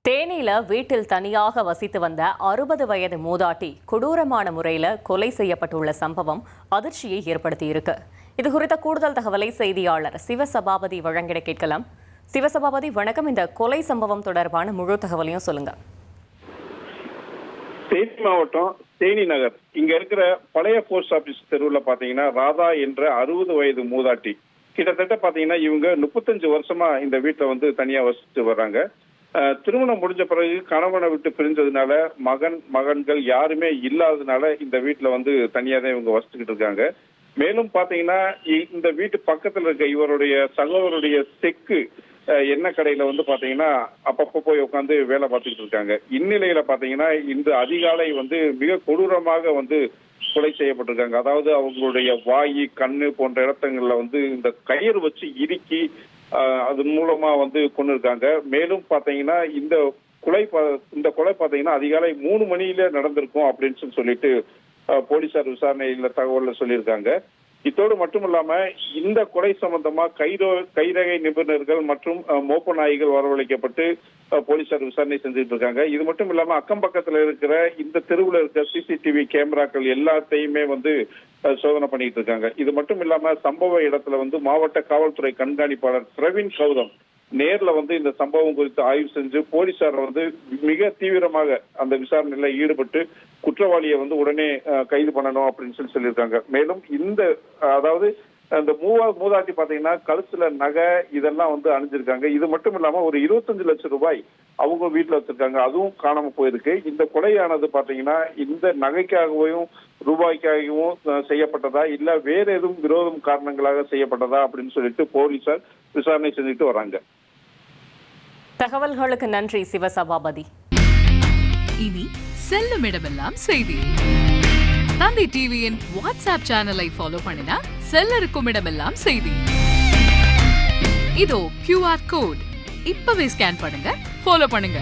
தேனியில வீட்டில் தனியாக வசித்து வந்த 60 வயது மூதாட்டி கொடூரமான முறையில் கொலை செய்யப்பட்டுள்ள சம்பவம் அதிர்ச்சியை ஏற்படுத்தியிருக்கு. இது குறித்த கூடுதல் தகவலை செய்தியாளர் சிவசபாபதி வழங்கிட கேட்கலாம். சிவசபாபதி வணக்கம். இந்த கொலை சம்பவம் தொடர்பான முழு தகவலையும் சொல்லுங்க. தேனி மாவட்டம் தேனி நகர் இங்க இருக்கிற பழைய போஸ்ட் ஆபீஸ் தெருவில் பாத்தீங்கன்னா ராதா என்ற 60 வயது மூதாட்டி கிட்டத்தட்ட பாத்தீங்கன்னா இவங்க 35 வருஷமா இந்த வீட்டுல வந்து தனியா வசிச்சு வர்றாங்க. திருமணம் முடிஞ்ச பிறகு கணவனை விட்டு பிரிஞ்சதுனால மகன்கள் யாருமே இல்லாததுனால இந்த வீட்டுல வந்து தனியா தான் இவங்க வசிச்சுக்கிட்டு இருக்காங்க. மேலும் பாத்தீங்கன்னா இந்த வீட்டு பக்கத்துல இருக்க இவருடைய சகோதரருடைய செக்கு எண்ணெய் கடையில வந்து பாத்தீங்கன்னா அப்பப்போ போய் உட்காந்து வேலை பார்த்துக்கிட்டு இருக்காங்க. இந்நிலையில பாத்தீங்கன்னா இன்று அதிகாலை வந்து மிக கொடூரமாக வந்து கொலை செய்யப்பட்டிருக்காங்க. அதாவது அவங்களுடைய வாய், கண்ணு போன்ற இடத்தங்கள்ல வந்து இந்த கயிறு வச்சு இறுக்கி அது மூலமா வந்து கொண்டு இருக்காங்க. மேலும் பாத்தீங்கன்னா இந்த கொலை பாத்தீங்கன்னா அதிகாலை 3 மணியில நடந்திருக்கும் அப்படின்னு சொல்லிட்டு போலீசார் விசாரணையில தகவல்ல சொல்லியிருக்காங்க. இத்தோடு மட்டும் இல்லாம இந்த கொலை சம்பந்தமா கைரகை நிபுணர்கள் மற்றும் மோப்ப நாய்கள் வரவழைக்கப்பட்டு போலீசார் விசாரணை செஞ்சுட்டு இருக்காங்க. இது மட்டும் இல்லாம அக்கம் பக்கத்துல இருக்கிற இந்த தெருவில் இருக்கிற சிசிடிவி கேமராக்கள் எல்லாத்தையுமே வந்து சோதனை பண்ணிட்டு இருக்காங்க. இது மட்டும் இல்லாம சம்பவ இடத்துல வந்து மாவட்ட காவல்துறை கண்காணிப்பாளர் பிரவீன் கௌதம் நேர்ல வந்து இந்த சம்பவம் குறித்து ஆய்வு செஞ்சு போலீசார் வந்து மிக தீவிரமாக அந்த விசாரணையில ஈடுபட்டு குற்றவாளியை வந்து உடனே கைது பண்ணணும் அப்படின்னு சொல்லியிருக்காங்க. மேலும் அதாவது அந்த மூதாட்டி பாத்தீங்கன்னா கழுத்துல நகை இதெல்லாம் வந்து அணிஞ்சிருக்காங்க. இது மட்டும் இல்லாம ஒரு 25 லட்சம் ரூபாய் அவங்க வீட்டுல வச்சிருக்காங்க, அதுவும் காணாம போயிருக்கு. இந்த கொலையானது பாத்தீங்கன்னா இந்த நகைக்காகவும் ரூபாய்க்காகவும் செய்யப்பட்டதா இல்ல வேற எதுவும் விரோதம் காரணங்களாக செய்யப்பட்டதா அப்படின்னு சொல்லிட்டு போலீசார் விசாரணை செஞ்சுட்டு வராங்க. தகவல்களுக்கு நன்றி சிவசபாபதி. இனி செல்லும் இடமெல்லாம் செய்தி. தந்தை டிவியின் வாட்ஸ்அப் சேனலை ஃபாலோ பண்ணினா செல்ல இருக்கும் இடமெல்லாம் செய்தி. இதோ QR கோட் இப்பவே ஸ்கேன் பண்ணுங்க, ஃபாலோ பண்ணுங்க.